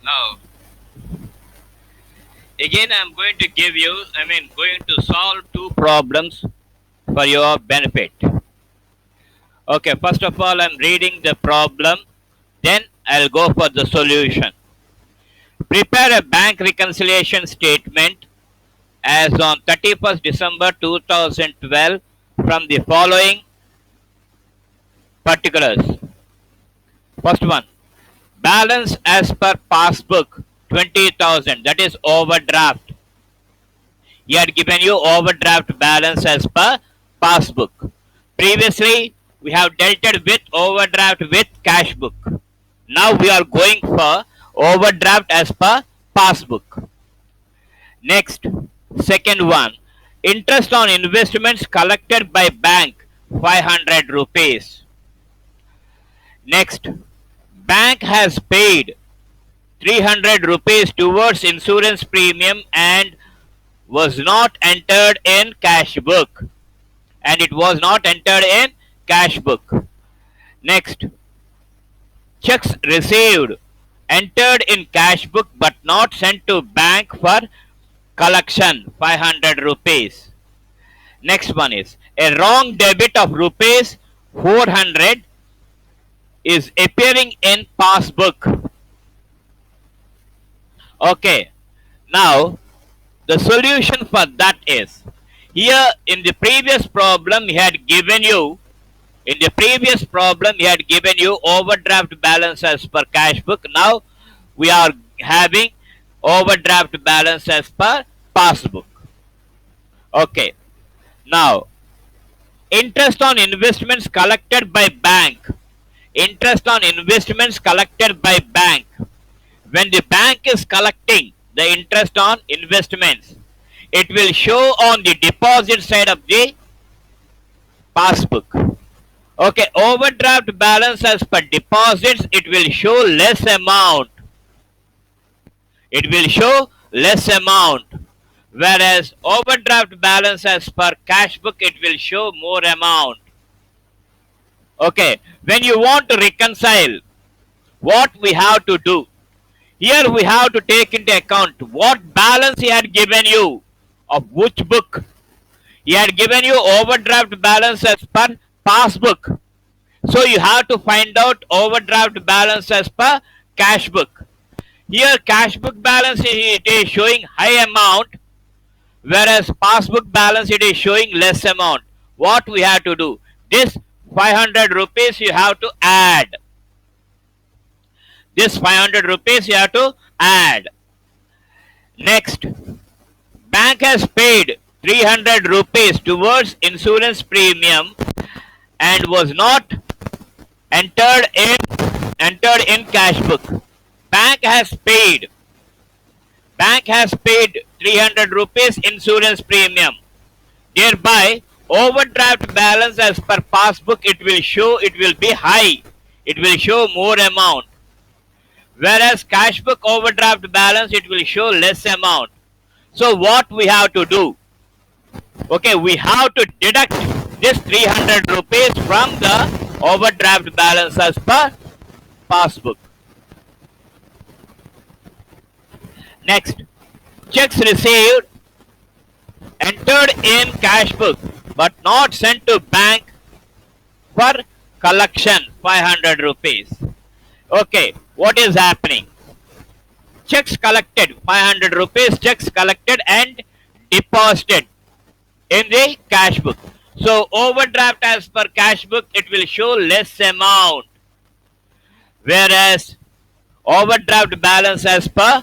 Now, again, I'm going to give you, going to solve two problems for your benefit. Okay, first of all, I'm reading the problem, then I'll go for the solution. Prepare a bank reconciliation statement as on 31st December 2012 from the following particulars. First one, balance as per passbook 20,000, that is overdraft. He had given you overdraft balance as per passbook. Previously, we have dealt with overdraft with cash book. Now we are going for overdraft as per passbook. Next, second one, interest on investments collected by bank 500 rupees. Next, bank has paid 300 rupees towards insurance premium and was not entered in cash book, and it was not entered in cash book. Next, checks received entered in cash book but not sent to bank for collection 500 rupees. Next one is a wrong debit of rupees 400 is appearing in passbook. Okay, now the solution for that is, here in the previous problem he had given you, overdraft balance as per cash book. Now we are having overdraft balance as per passbook. Okay, now interest on investments collected by bank. Interest on investments collected by bank. When the bank is collecting the interest on investments, it will show on the deposit side of the passbook. Okay, overdraft balance as per deposits, it will show less amount. It will show less amount. Whereas overdraft balance as per cash book, it will show more amount. Okay, when you want to reconcile, what we have to do? Here we have to take into account what balance he had given you of which book. He had given you overdraft balance as per passbook. So you have to find out overdraft balance as per cash book. Here cash book balance it is showing high amount, whereas passbook balance it is showing less amount. What we have to do? This 500 rupees you have to add. This 500 rupees you have to add. Next, bank has paid 300 rupees towards insurance premium and was not entered in cash book. Bank has paid 300 rupees insurance premium. Thereby, overdraft balance as per passbook it will be high. It will show more amount. Whereas cash book overdraft balance it will show less amount. So what we have to do? Okay, we have to deduct this 300 rupees from the overdraft balance as per passbook. Next, checks received entered in cash book but not sent to bank for collection 500 rupees. Okay, what is happening? Checks collected 500 rupees, checks collected and deposited in the cash book. So overdraft as per cash book it will show less amount, whereas overdraft balance as per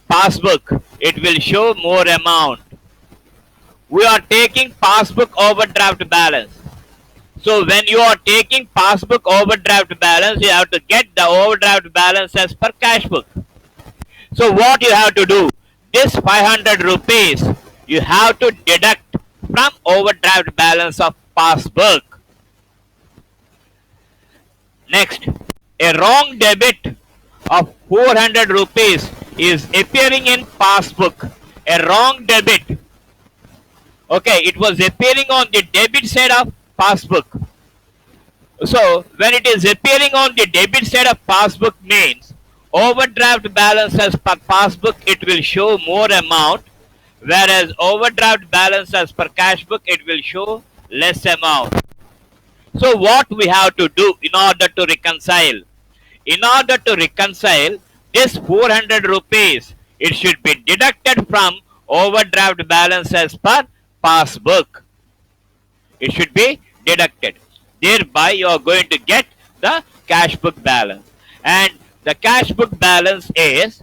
passbook it will show more amount. We are taking passbook overdraft balance. So when you are taking passbook overdraft balance, you have to get the overdraft balance as per cash book. So what you have to do? This 500 rupees you have to deduct from overdraft balance of passbook. Next, a wrong debit of 400 rupees is appearing in passbook. A wrong debit. Okay, it was appearing on the debit side of passbook. So when it is appearing on the debit side of passbook means overdraft balance as per passbook, it will show more amount, whereas overdraft balance as per cash book, it will show less amount. So what we have to do in order to reconcile? In order to reconcile this 400 rupees, it should be deducted from overdraft balance as per passbook. It should be deducted. Thereby you are going to get the cash book balance. And the cash book balance is,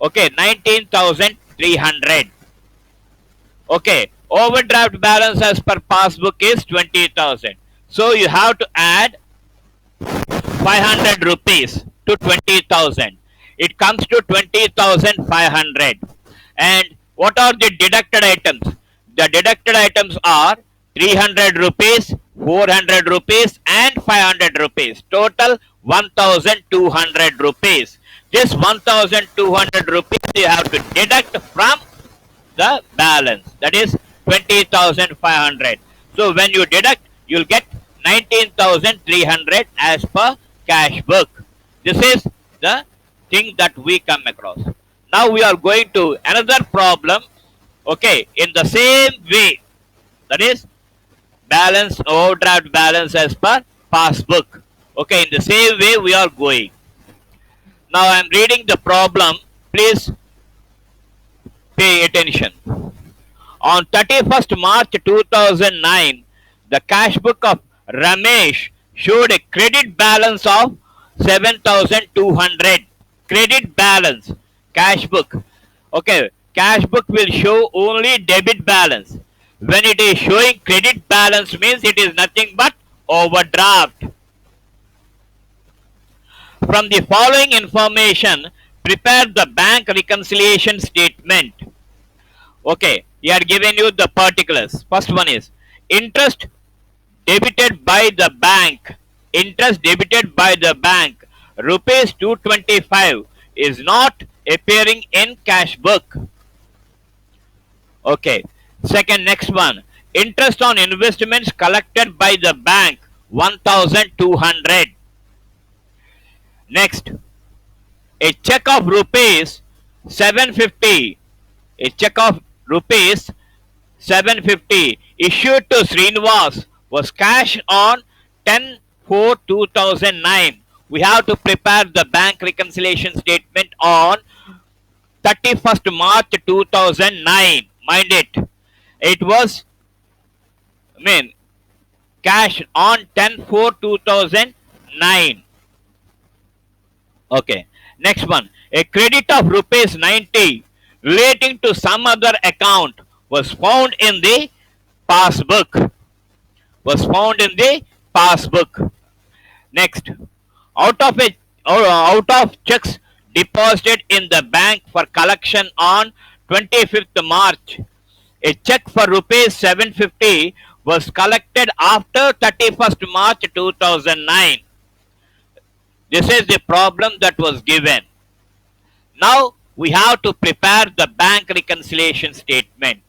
okay, 19,300. Okay, overdraft balance as per passbook is 20,000. So you have to add 500 rupees to 20,000. It comes to 20,500. And what are the deducted items? The deducted items are 300 rupees, 400 rupees and 500 rupees. Total 1,200 rupees. This 1,200 rupees you have to deduct from the balance, that is 20,500. So when you deduct, you'll get 19,300 as per cash book. This is the thing that we come across. Now we are going to another problem, okay, in the same way, that is balance, overdraft balance as per passbook. Okay, in the same way we are going. Now I am reading the problem, please pay attention. On 31st March 2009, the cash book of Ramesh showed a credit balance of 7,200. Credit balance, cash book. Okay, cash book will show only debit balance. When it is showing credit balance means it is nothing but overdraft. From the following information, prepare the bank reconciliation statement. Okay, he had given you the particulars. First one is interest debited by the bank. Interest debited by the bank. Rupees 225 is not appearing in cash book. Okay. Second, next one. Interest on investments collected by the bank. 1,200. Next, a check of rupees 750. A check of rupees 750 issued to Srinivas was cashed on 10/4/2009. We have to prepare the bank reconciliation statement on 31st March 2009. Mind it. It was, cashed on 10/4/2009. Okay. Next one. A credit of rupees 90 relating to some other account was found in the passbook. Was found in the passbook. Next, out of checks deposited in the bank for collection on 25th March, a check for rupees 750 was collected after 31st March 2009. This is the problem that was given. Now we have to prepare the bank reconciliation statement.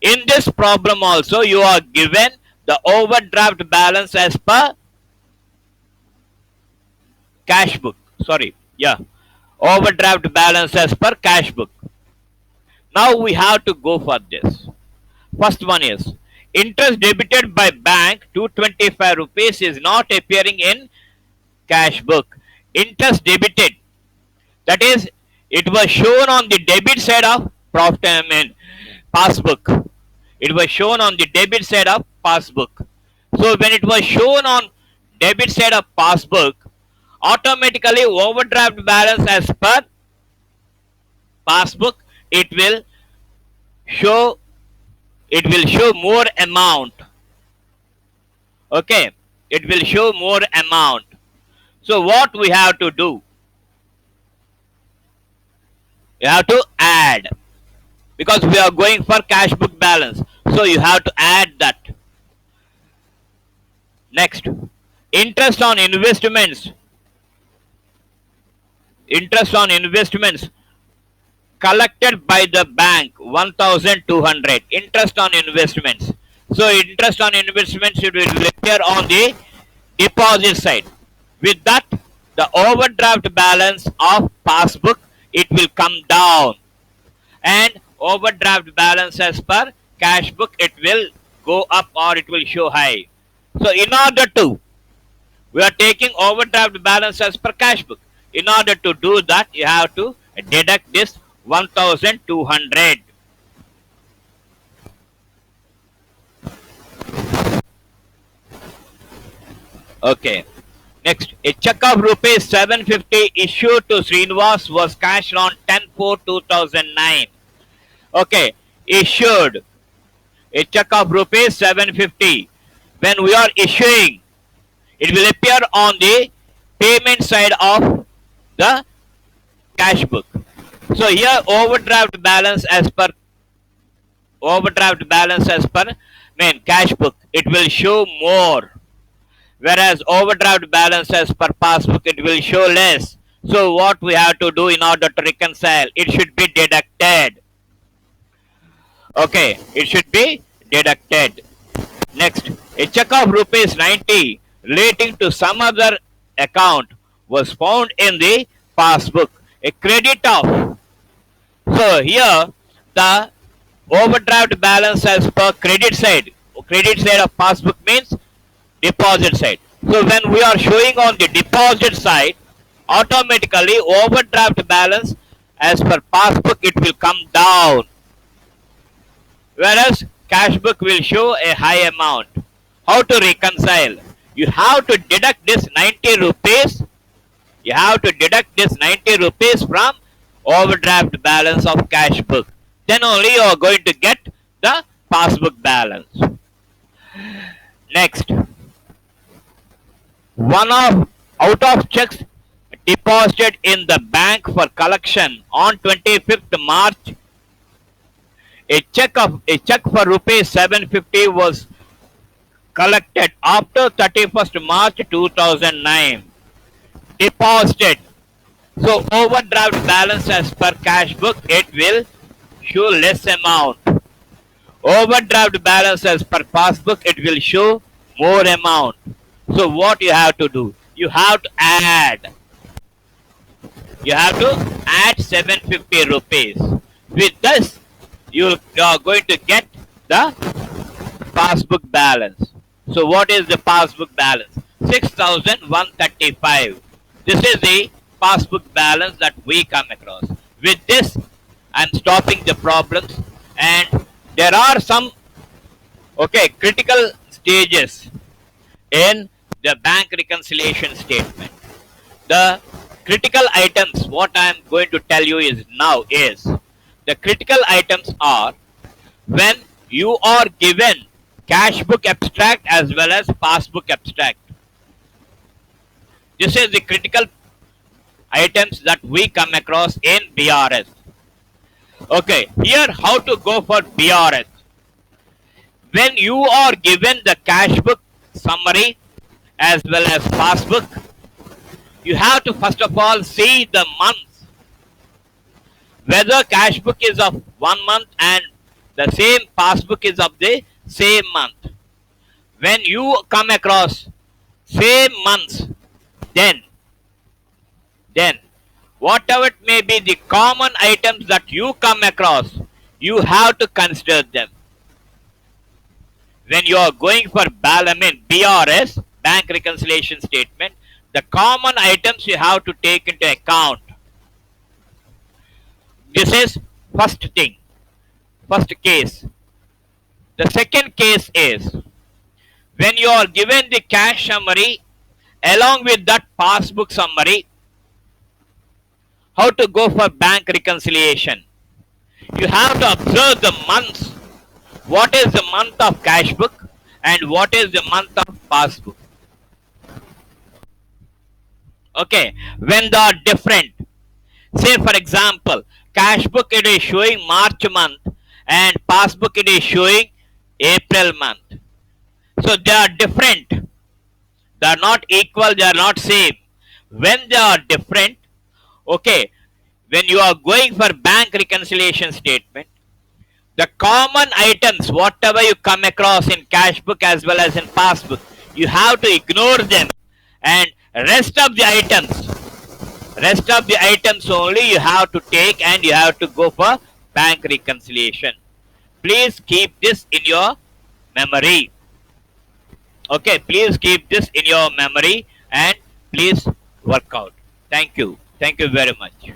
In this problem also you are given the overdraft balance as per cash book. Overdraft balance as per cash book. Now we have to go for this. First one is interest debited by bank 225 rupees is not appearing in cash book. Interest debited, that is, it was shown on the debit side of passbook. It was shown on the debit side of passbook. So when it was shown on debit side of passbook, automatically overdraft balance as per passbook, it will show more amount. Okay, it will show more amount. So what we have to do? You have to add, because we are going for cash book balance. So you have to add that. Next, interest on investments. Interest on investments collected by the bank 1,200. Interest on investments. So interest on investments should appear on the deposit side. With that, the overdraft balance of passbook, it will come down, and overdraft balance as per cash book, it will go up or it will show high. So in order to, we are taking overdraft balance as per cash book. In order to do that, you have to deduct this 1200. Okay. Next, a check of rupees 750 issued to Srinivas was cashed on 10/4/2009. Okay, issued a check of rupees 750. When we are issuing, it will appear on the payment side of the cash book. So here overdraft balance as per main cash book, it will show more, whereas overdraft balance as per passbook, it will show less. So what we have to do in order to reconcile, it should be deducted. Okay, it should be deducted. Next, a check of rupees 90 relating to some other account was found in the passbook. A credit of, so here the overdraft balance as per credit side of passbook means deposit side. So when we are showing on the deposit side, automatically overdraft balance as per passbook, it will come down, whereas cash book will show a high amount. How to reconcile? You have to deduct this 90 rupees. You have to deduct this 90 rupees from overdraft balance of cash book. Then only you are going to get the passbook balance. Next, one of out of checks deposited in the bank for collection on 25th March, a check for rupees 750 was collected after 31st March 2009. Deposited. So overdraft balance as per cash book, it will show less amount. Overdraft balance as per passbook, it will show more amount. So what you have to do? You have to add. You have to add 750 rupees. With this, you are going to get the passbook balance. So what is the passbook balance? 6,135. This is the passbook balance that we come across. With this, I am stopping the problems, and there are some critical stages in the bank reconciliation statement. The critical items, what I am going to tell you is the critical items are when you are given cash book abstract as well as passbook abstract. This is the critical items that we come across in BRS. Okay, here how to go for BRS. When you are given the cash book summary as well as passbook, you have to first of all see the months, whether cash book is of 1 month and the same passbook is of the same month. When you come across same months, then whatever it may be the common items that you come across, you have to consider them. When you are going for BRS, bank reconciliation statement, the common items you have to take into account. This is first thing, first case. The second case is when you are given the cash summary along with that passbook summary, how to go for bank reconciliation. You have to observe the months. What is the month of cash book and what is the month of passbook? Okay, when they are different. Say for example, cash book it is showing March month and passbook it is showing April month. So they are different. They are not equal, they are not same. When they are different, okay, when you are going for bank reconciliation statement, the common items, whatever you come across in cash book as well as in passbook, you have to ignore them and Rest of the items, rest of the items only you have to take and you have to go for bank reconciliation. Please keep this in your memory. Okay, please keep this in your memory and please work out. Thank you. Thank you very much.